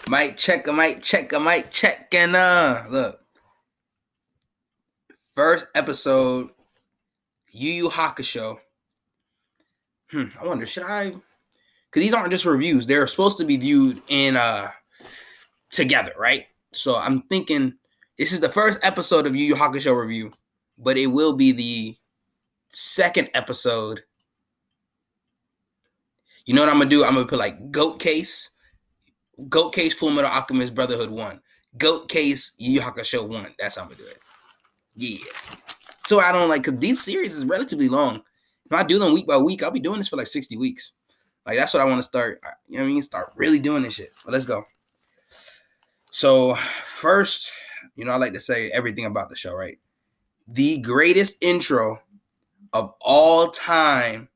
Might check, and look. First episode, Yu Yu Hakusho. I wonder, should I? Because these aren't just reviews; they're supposed to be viewed in together, right? So I'm thinking this is the first episode of Yu Yu Hakusho review, but it will be the second episode. You know what I'm gonna do? I'm gonna put like Goat Case, Full Metal Alchemist Brotherhood 1, Goat Case, Yu Yu Hakusho 1. That's how I'm gonna do it. Yeah. So I don't like, because these series is relatively long. If I do them week by week, I'll be doing this for like 60 weeks. Like, that's what I want to start. You know what I mean? Start really doing this shit. But let's go. So first, I like to say everything about the show, right? The greatest intro of all time.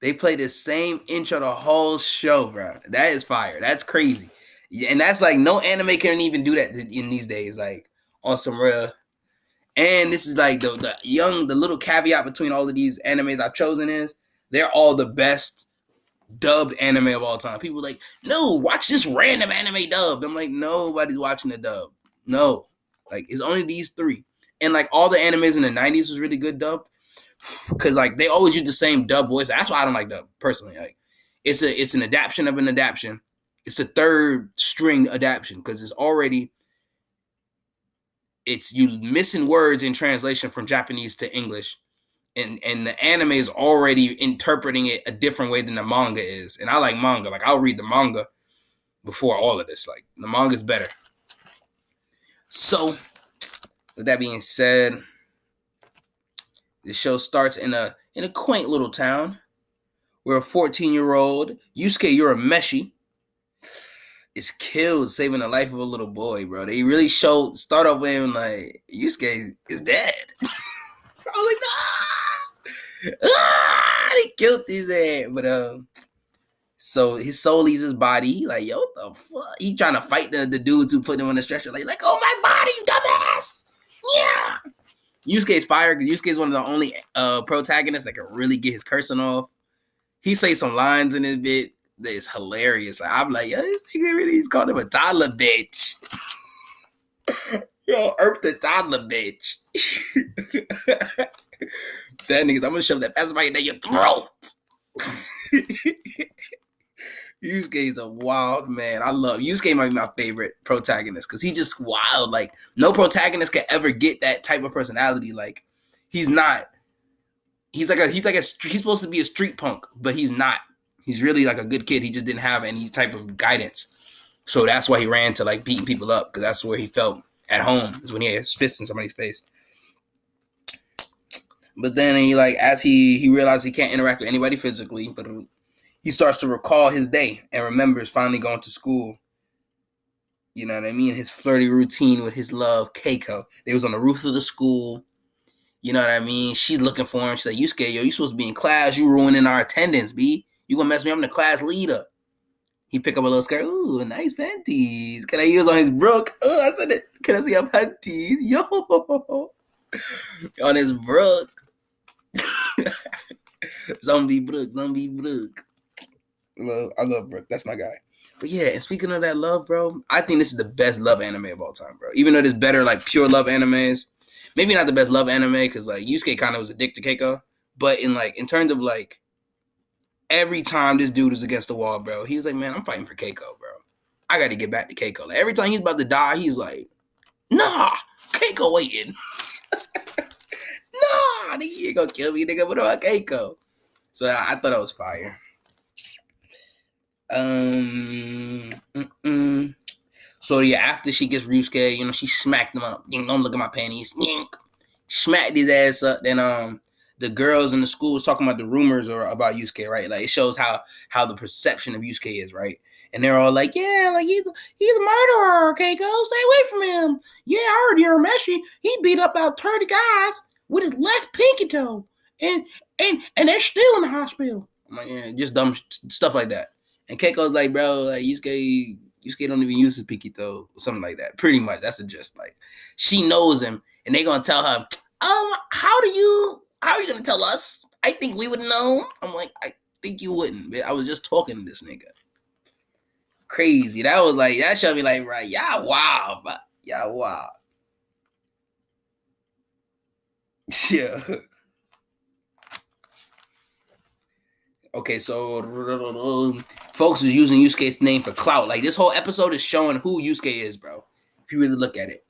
They play the same intro the whole show, bro. That is fire. That's crazy. And that's like no anime can even do that in these days. Like on some real. And this is like the little caveat between all of these animes I've chosen is they're all the best dubbed anime of all time. People are like, no, watch this random anime dubbed. I'm like, nobody's watching the dub. No. Like, it's only these three. And like all the animes in the 90s was really good dubbed. Because like they always use the same dub voice. That's why I don't like dub, personally. Like it's an adaptation of an adaptation. It's the third string adaptation because it's you missing words in translation from Japanese to English. And the anime is already interpreting it a different way than the manga is. And I like manga. Like, I'll read the manga before all of this. Like, the manga is better. So, with that being said, the show starts in a quaint little town where a 14-year-old Yusuke Urameshi is killed saving the life of a little boy, bro. They really start off with him like, Yusuke is dead. I was like, they killed his ass. But so his soul leaves his body. He like, yo, what the fuck? He trying to fight the dudes who put him on the stretcher. Like, let go of my body, dumbass. Yeah. Yusuke's fired because Yusuke's one of the only protagonists that can really get his cursing off. He says some lines in his bit that is hilarious. I'm like, yo, this nigga really, he's called him a toddler bitch. Yo, Earp the toddler bitch. That nigga, I'm gonna shove that pacifier down your throat. Yusuke is a wild man. I love Yusuke. Might be my favorite protagonist because he's just wild. Like, no protagonist can ever get that type of personality. Like, he's not. He's supposed to be a street punk, but he's not. He's really like a good kid. He just didn't have any type of guidance, so that's why he ran to like beating people up because that's where he felt at home. Is when he had his fist in somebody's face. But then as he realized he can't interact with anybody physically, but he starts to recall his day and remembers finally going to school. You know what I mean? His flirty routine with his love, Keiko. They was on the roof of the school. You know what I mean? She's looking for him. She's like, Yusuke, yo, you supposed to be in class. You ruining our attendance, B. You gonna mess me up? I'm the class leader. He pick up a little skirt. Ooh, nice panties. Can I use on his brook? Oh, I said it. Can I see your panties? Yo. On his brook. Zombie Brook. I love Brook. That's my guy. But yeah, and speaking of that love, bro, I think this is the best love anime of all time, bro. Even though there's better like pure love animes, maybe not the best love anime because like Yusuke kind of was addicted to Keiko, but in terms of like every time this dude is against the wall, bro, he's like, man, I'm fighting for Keiko, bro. I got to get back to Keiko. Like, every time he's about to die, he's like, nah, Keiko waiting. Nah, nigga, you ain't gonna kill me, nigga, but about Keiko. So I thought that was fire. So yeah, after she gets Ryusuke, she smacked him up. Don't look at my panties. Smacked his ass up. Then the girls in the school was talking about the rumors or about Yusuke, right? Like, it shows how the perception of Yusuke is, right? And they're all like, yeah, like he's a murderer, okay, go stay away from him. Yeah, I heard Urameshi, he beat up about 30 guys with his left pinky toe. And they're still in the hospital. I'm like, yeah, just dumb stuff like that. And Keiko's like, bro, like Yusuke don't even use his pinky toe, or something like that. Pretty much, that's the gist. Like, she knows him, and they gonna tell her, how are you gonna tell us? I think we would know. I'm like, I think you wouldn't. I was just talking to this nigga. crazy. That was like, that showed me like, right, y'all wow, bro. Y'all wow. Yeah. Okay, so folks are using Yusuke's name for clout. Like this whole episode is showing who Yusuke is, bro. If you really look at it,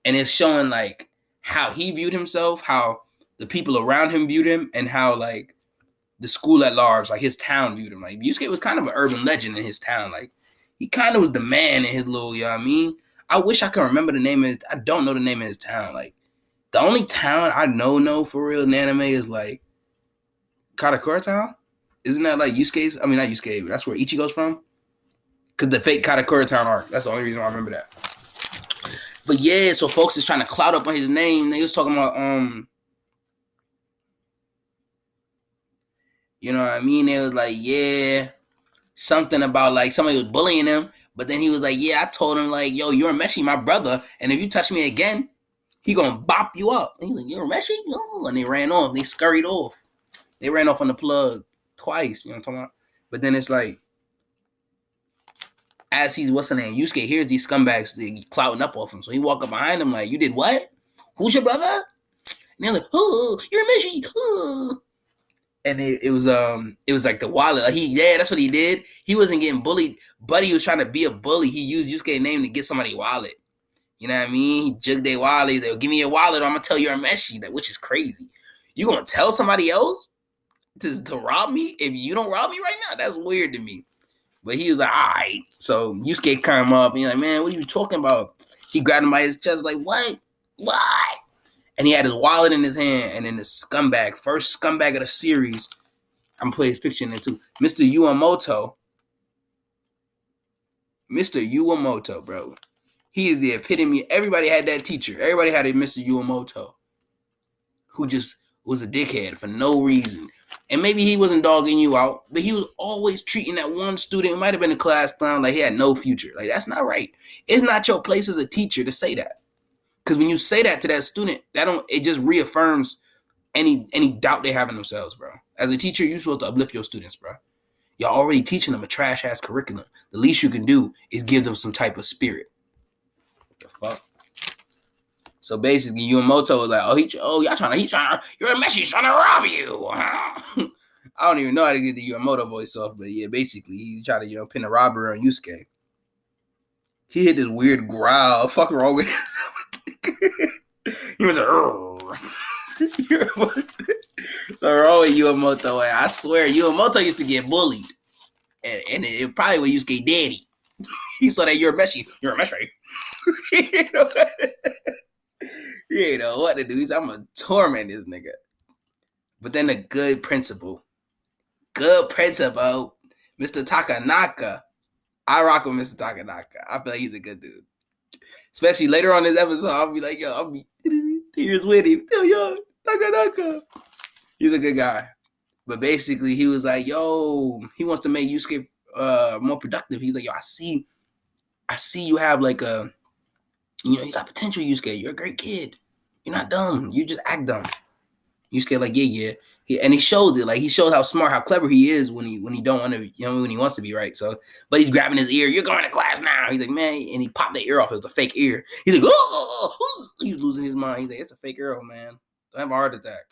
and it's showing like how he viewed himself, how the people around him viewed him, and how like the school at large, like his town viewed him. Like Yusuke was kind of an urban legend in his town. Like he kind of was the man in his little, you know what I mean? I wish I could remember the name of his, I don't know the name of his town. Like the only town I know for real in anime is like Katakura Town. Isn't that like Yusuke's? I mean, not Yusuke. That's where Ichigo's from. Cause the fake Katakura Town arc. That's the only reason I remember that. But yeah, so folks is trying to cloud up on his name. They was talking about you know what I mean? It was like, yeah, something about like somebody was bullying him, but then he was like, yeah, I told him like, yo, you're Meshi, my brother, and if you touch me again, he gonna bop you up. And he's like, you're Meshi? No. And they ran off. They scurried off. They ran off on the plug twice. You know what I'm talking about? But then it's like, as he's what's the name? Yusuke hears these scumbags clouting up off him, so he walk up behind him like, you did what? Who's your brother? And they're like, oh, you're Meshi. Oh. And it was like the wallet. Like that's what he did. He wasn't getting bullied, but he was trying to be a bully. He used Yusuke's name to get somebody's wallet. You know what I mean? He jugged their wallet. He's like, give me your wallet or I'm gonna tell you a Meshi, which is crazy. You gonna tell somebody else to rob me if you don't rob me right now? That's weird to me. But he was like, all right. So Yusuke came up and he's like, man, what are you talking about? He grabbed him by his chest like, what? What? And he had his wallet in his hand, and then the scumbag, first scumbag of the series, I'm putting his picture in there too, Mr. Yuamoto. Mr. Yuamoto, bro. He is the epitome. Everybody had that teacher. Everybody had a Mr. Yuamoto who just was a dickhead for no reason. And maybe he wasn't dogging you out, but he was always treating that one student who might have been a class clown like he had no future. Like, that's not right. It's not your place as a teacher to say that. Because when you say that to that student, it just reaffirms any doubt they have in themselves, bro. As a teacher, you're supposed to uplift your students, bro. You're already teaching them a trash-ass curriculum. The least you can do is give them some type of spirit. What the fuck? So basically, Yuamoto was like, you're a Meshi, he's trying to rob you. I don't even know how to get the Yuamoto voice off, but yeah, basically, he tried to, pin a robbery on Yusuke. He hit this weird growl. Fuck wrong with him? He was like, so wrong with Yuamoto. I swear, Yuamoto used to get bullied. And it probably was Yusuke daddy. He saw that you're a Meshi. You're a Meshi. You ain't know what to do. He's I'm gonna torment this nigga. But then the good principal, Mr. Takanaka. I rock with Mr. Takanaka. I feel like he's a good dude. Especially later on this episode, I'll be like, yo, I'll be tears with him. Yo, Takanaka. He's a good guy. But basically, he was like, yo, he wants to make Yusuke more productive. He's like, yo, I see you have like a, you got potential, Yusuke. You're a great kid. You're not dumb. You just act dumb. Yusuke like, yeah. And he shows it. Like, he shows how smart, how clever he is when he don't want to, when he wants to be, right? So, but he's grabbing his ear. You're going to class now. He's like, man. And he popped the ear off. It was a fake ear. He's like, oh. He's losing his mind. He's like, it's a fake ear, man. Don't have a heart attack.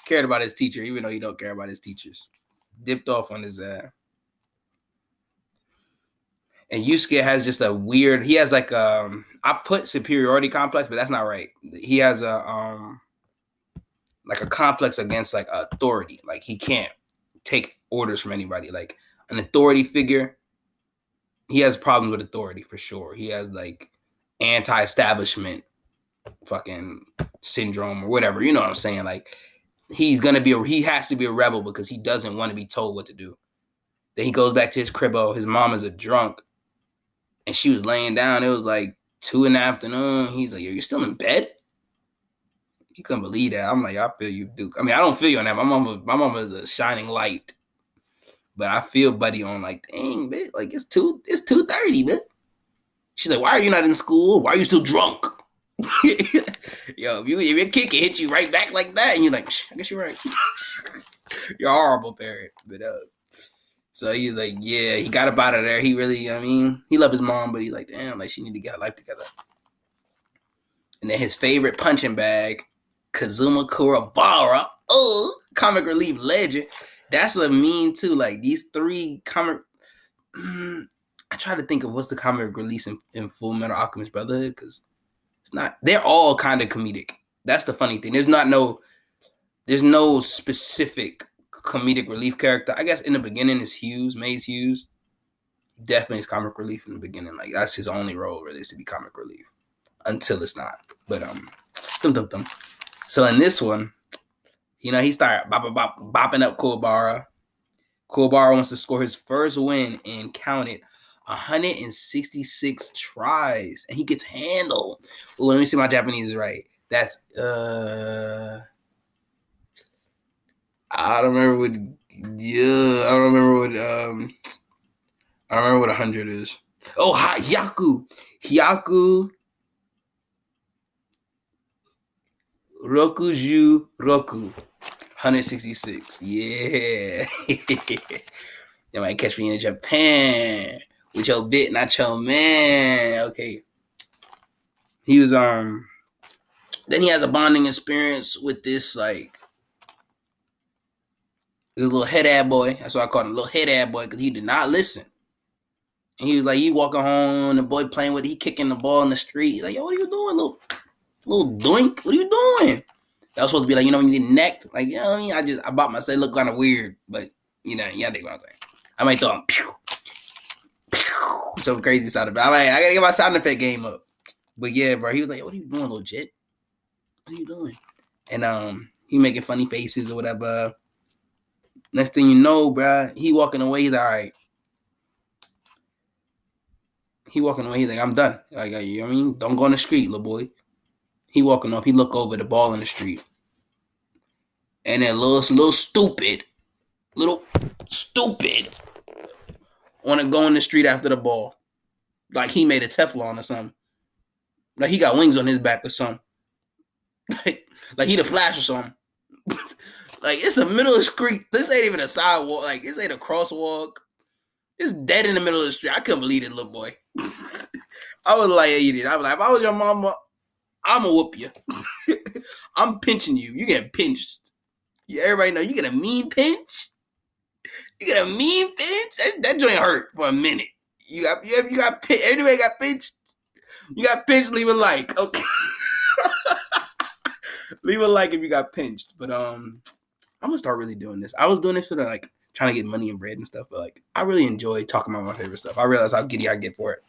Cared about his teacher, even though he don't care about his teachers. Dipped off on his ass. And Yusuke has just a weird, he has like I put superiority complex, but that's not right. He has a like a complex against like authority. Like, he can't take orders from anybody. Like, an authority figure, he has problems with authority for sure. He has like anti-establishment fucking syndrome or whatever. You know what I'm saying? Like, he has to be a rebel because he doesn't want to be told what to do. Then he goes back to his cribbo. His mom is a drunk. And she was laying down. It was like 2 PM. He's like, yo, you're still in bed? You couldn't believe that. I'm like, I feel you, Duke. I mean, I don't feel you on that. My mama is a shining light. But I feel Buddy on like, dang, bitch, like it's 2:30, man. She's like, why are you not in school? Why are you still drunk? Yo, if your kid can hit you right back like that, and you're like, I guess you're right. You're a horrible parent. But So he's like, yeah, he got up out of there. He really, I mean, he loved his mom, but he's like, damn, like she need to get her life together. And then his favorite punching bag, Kazuma Kuwabara, comic relief legend. That's a meme too. Like these three comic. I try to think of what's the comic release in Full Metal Alchemist Brotherhood, because it's not. They're all kind of comedic. That's the funny thing. There's no specific comedic relief character. I guess in the beginning is Hughes, Maze Hughes. Definitely is comic relief in the beginning. Like that's his only role really, is to be comic relief. Until it's not. But So in this one, he started bopping up Kuwabara. Kuwabara wants to score his first win and counted 166 tries, and he gets handled. Ooh, let me see my Japanese is right. That's I don't remember what. Yeah, I don't remember what. I don't remember what 100 is. Oh, Hyaku Rokuju Roku. 166. Yeah. You might catch me in Japan with your bit, not your man. Okay. He was then he has a bonding experience with this like the little head ad boy. That's why I called him little head ad boy, because he did not listen. And he was like, he walking home, the boy playing with it, he kicking the ball in the street. He's like, yo, what are you doing, little doink? What are you doing? That was supposed to be like, when you get necked, like, I mean, I bought myself, look kind of weird, but yeah, I think what I'm saying. I might throw him, pew, pew, some crazy sound effect. I gotta get my sound effect game up. But yeah, bro, he was like, what are you doing, little jet? What are you doing? And he making funny faces or whatever. Next thing you know, bro, he walking away. He's like, all right. He walking away. He's like, I'm done. Like, you know what I mean? Don't go on the street, little boy. He walking off. He look over the ball in the street. And then little stupid want to go in the street after the ball. Like he made a Teflon or something. Like he got wings on his back or something. Like he the Flash or something. Like it's the middle of the street. This ain't even a sidewalk. Like this ain't a crosswalk. It's dead in the middle of the street. I couldn't believe it, little boy. I was like, idiot. I was like, if I was your mama, I'ma whoop you. I'm pinching you. You getting pinched. Yeah, everybody know you get a mean pinch. You get a mean pinch. That joint hurt for a minute. You got pinched. Everybody got pinched. You got pinched. Leave a like. Okay. Leave a like if you got pinched. But I'm gonna start really doing this. I was doing this for like trying to get money and bread and stuff, but like I really enjoy talking about my favorite stuff. I realize how giddy I get for it.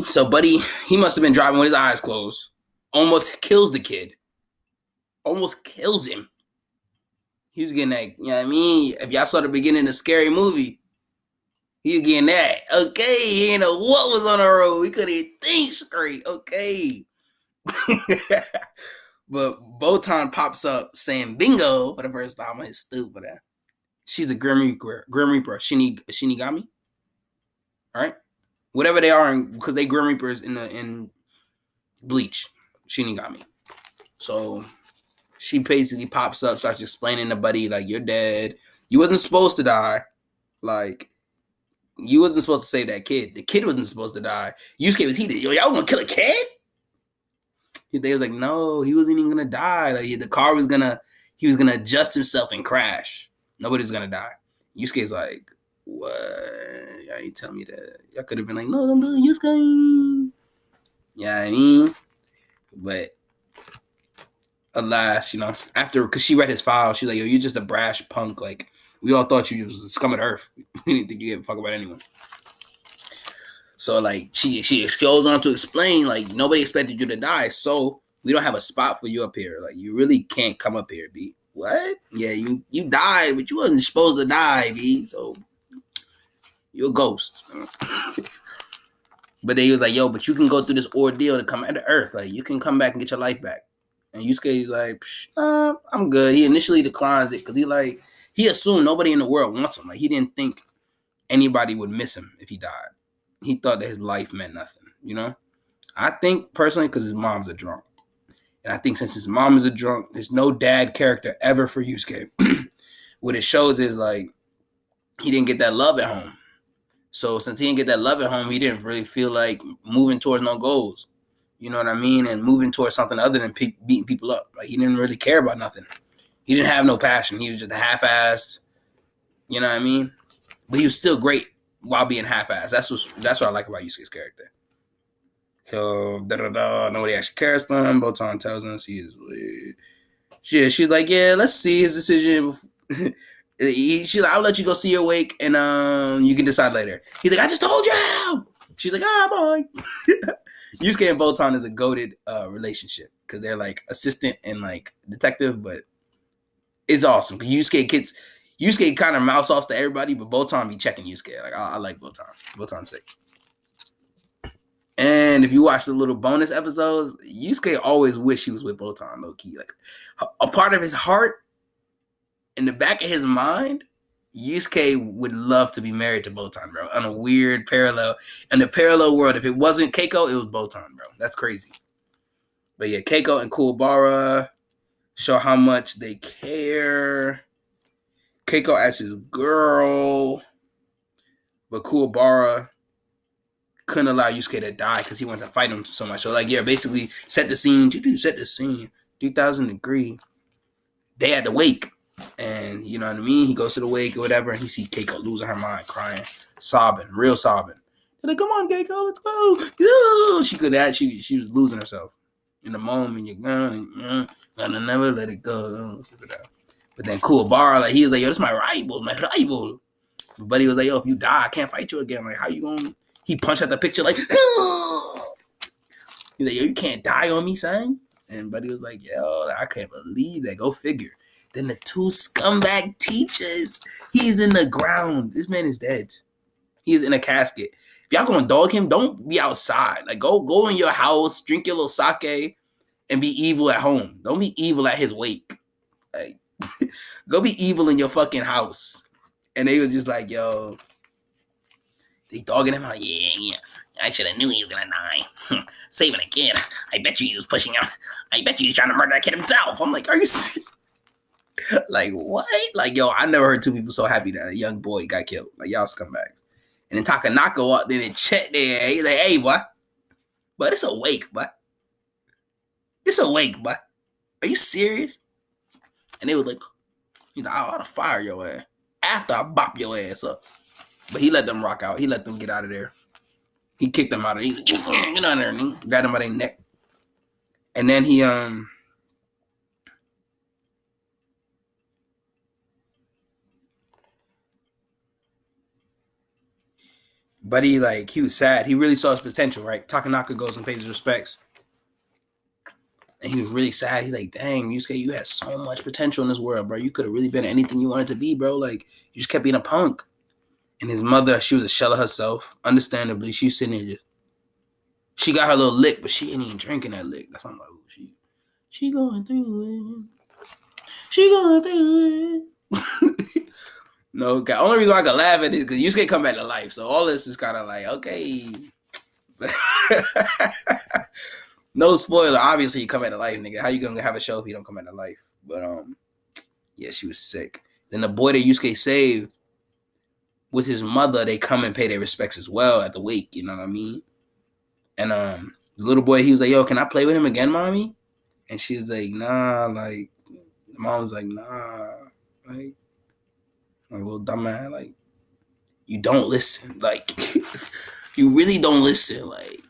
So Buddy, he must have been driving with his eyes closed. Almost kills the kid. Almost kills him. He was getting that, you know what I mean? If y'all saw the beginning of the Scary Movie, he was getting that. Okay, he didn't know what was on the road. He couldn't even think straight. Okay. But Botan pops up saying bingo for the first time on his stoop for that. She's a Grim Reaper, Shinigami. All right? Whatever they are, because they Grim Reapers in Bleach, Shinigami. So she basically pops up, starts explaining to Buddy, like, you're dead. You wasn't supposed to die. Like, you wasn't supposed to save that kid. The kid wasn't supposed to die. Yusuke was heated. Yo, y'all gonna kill a kid? They was like, no, he wasn't even gonna die. Like the car was he was gonna adjust himself and crash. Nobody was gonna die. Yusuke's like, what? Y'all ain't tell me that. Y'all could have been like, no, don't do it, Yusuke. Yeah, I mean, but alas, after, because she read his file, she's like, yo, you're just a brash punk. Like, we all thought you was the scum of the earth. We didn't think you gave a fuck about anyone. So, like, she goes on to explain, like, nobody expected you to die, so we don't have a spot for you up here. Like, you really can't come up here, B. What? Yeah, you died, but you wasn't supposed to die, B, so you're a ghost. But then he was like, yo, but you can go through this ordeal to come out of Earth. Like, you can come back and get your life back. And Yusuke's like, I'm good. He initially declines it because he assumed nobody in the world wants him. Like, he didn't think anybody would miss him if he died. He thought that his life meant nothing, I think, personally, because his mom's a drunk. And I think since his mom is a drunk, there's no dad character ever for Yusuke. what it shows is like he didn't get that love at home. So since he didn't get that love at home, he didn't really feel like moving towards no goals. You know what I mean? And moving towards something other than beating people up. Like he didn't really care about nothing. He didn't have no passion. He was just half-assed. You know what I mean? But he was still great while being half-assed. That's what I like about Yusuke's character. So nobody actually cares for him. Botan tells him he is weird. She's like, yeah, let's see his decision. She's like, I'll let you go see your wake, and you can decide later. He's like, I just told you. She's like, boy. Yusuke and Botan is a goated relationship because they're like assistant and like detective, but it's awesome. Yusuke kind of mouse off to everybody, but Botan be checking Yusuke. Like I like Botan. Botan's sick. And if you watch the little bonus episodes, Yusuke always wish he was with Botan, low key. Like a part of his heart, in the back of his mind, Yusuke would love to be married to Botan, bro. On a weird parallel. In the parallel world, if it wasn't Keiko, it was Botan, bro. That's crazy. But yeah, Keiko and Kuwabara show how much they care. Keiko as his girl. But Kuwabara couldn't allow Yusuke to die because he wanted to fight him so much. So, like, yeah, basically set the scene. Set the scene. 3,000 degree. They had to wake. And, you know what I mean? He goes to the wake or whatever, and he see Keiko losing her mind, crying, sobbing, real sobbing. They're like, come on, Keiko, let's go. Go. She was losing herself. In the moment, you're gonna never let it go. But then Kuwabara, like, he was like, yo, this is my rival. But Buddy was like, yo, if you die, I can't fight you again. Like, how you gonna... He punched at the picture like, oh! He's like, yo, you can't die on me, son. And Buddy was like, yo, I can't believe that. Go figure. Then the two scumbag teachers. He's in the ground. This man is dead. He's in a casket. If y'all gonna dog him, don't be outside. Like, go in your house, drink your little sake, and be evil at home. Don't be evil at his wake. Like, go be evil in your fucking house. And they were just like, yo... They dogging him out. Yeah. I should have knew he was gonna die. Saving a kid. I bet you he was pushing him. I bet you he's trying to murder that kid himself. I'm like, are you serious? Like, what? Like, yo, I never heard two people so happy that a young boy got killed. Like, y'all scumbags. And then Takanaka walked in and checked there. He's like, hey, what? But it's a wake, but. It's a wake, but. Are you serious? And they were like, he's like, I ought to fire your ass after I bop your ass up. But he let them rock out. He let them get out of there. He kicked them out of there. He's like, get out of there. And he grabbed them by their neck. And then he, Buddy, like, he was sad. He really saw his potential, right? Takanaka goes and pays his respects. And he was really sad. He's like, dang, Yusuke, you had so much potential in this world, bro. You could have really been anything you wanted to be, bro. Like, you just kept being a punk. And his mother, she was a shell of herself. Understandably, she's sitting there just... She got her little lick, but she ain't even drinking that lick. That's why I'm like, oh, she going through it. She going through it. No, okay. Only reason I can laugh at it is because Yusuke come back to life. So all this is kind of like, okay. No spoiler. Obviously, you come back to life, nigga. How you gonna have a show if you don't come back to life? But, yeah, she was sick. Then the boy that Yusuke saved, with his mother, they come and pay their respects as well at the wake, you know what I mean? And the little boy, he was like, yo, can I play with him again, mommy? And she's like, nah, like, the mom was like, nah, like little dumbass, like, you don't listen, like, you really don't listen, like,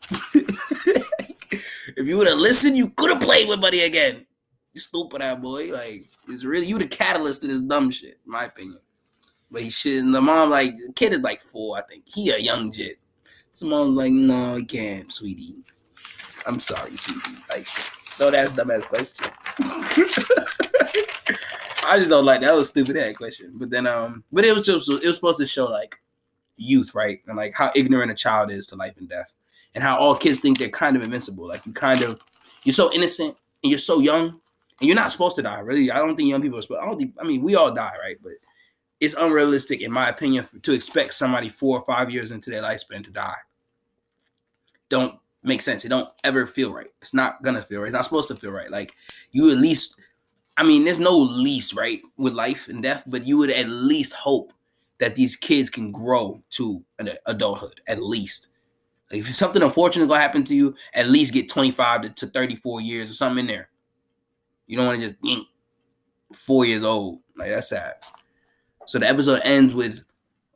if you would have listened, you could have played with Buddy again. You stupid ass boy, like, it's really, you the catalyst to this dumb shit, in my opinion. But he shouldn't. The mom, like, the kid is like 4, I think. He a young jit. So mom's like, no, he can't, sweetie. I'm sorry, sweetie. Like, don't ask dumbass questions. I just don't like that. That was a stupid ass question. But then, but it was supposed to show, like, youth, right? And, like, how ignorant a child is to life and death. And how all kids think they're kind of invincible. Like, you're so innocent and you're so young and you're not supposed to die, really. I don't think young people are supposed to. We all die, right? But it's unrealistic, in my opinion, to expect somebody 4 or 5 years into their lifespan to die. Don't make sense. It don't ever feel right. It's not gonna feel right. It's not supposed to feel right. Like, you at least, I mean, there's no lease, right, with life and death, but you would at least hope that these kids can grow to an adulthood, at least. Like if something unfortunate is gonna happen to you, at least get 25 to 34 years or something in there. You don't want to just 4 years old. Like that's sad. So the episode ends with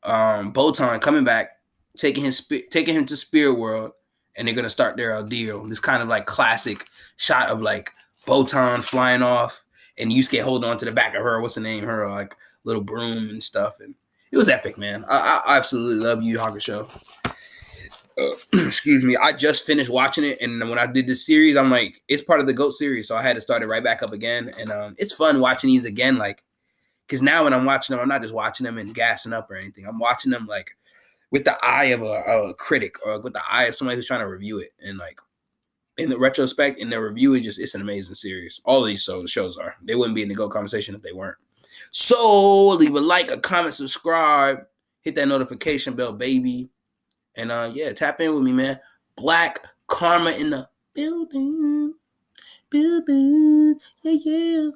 Botan coming back, taking him to Spirit World, and they're gonna start their deal. This kind of like classic shot of like Botan flying off and Yusuke holding on to the back of her. What's the name? Her like little broom and stuff. And it was epic, man. I absolutely love Yu Yu Hakusho. Excuse me. I just finished watching it, and when I did this series, I'm like, it's part of the GOAT series, so I had to start it right back up again. And it's fun watching these again, like, because now when I'm watching them, I'm not just watching them and gassing up or anything. I'm watching them like with the eye of a critic or with the eye of somebody who's trying to review it. And like in the retrospect, in their review, it's an amazing series. All of these shows are. They wouldn't be in the GOAT conversation if they weren't. So leave a like, a comment, subscribe, hit that notification bell, baby. And yeah, tap in with me, man. Black Karma in the building. Yeah.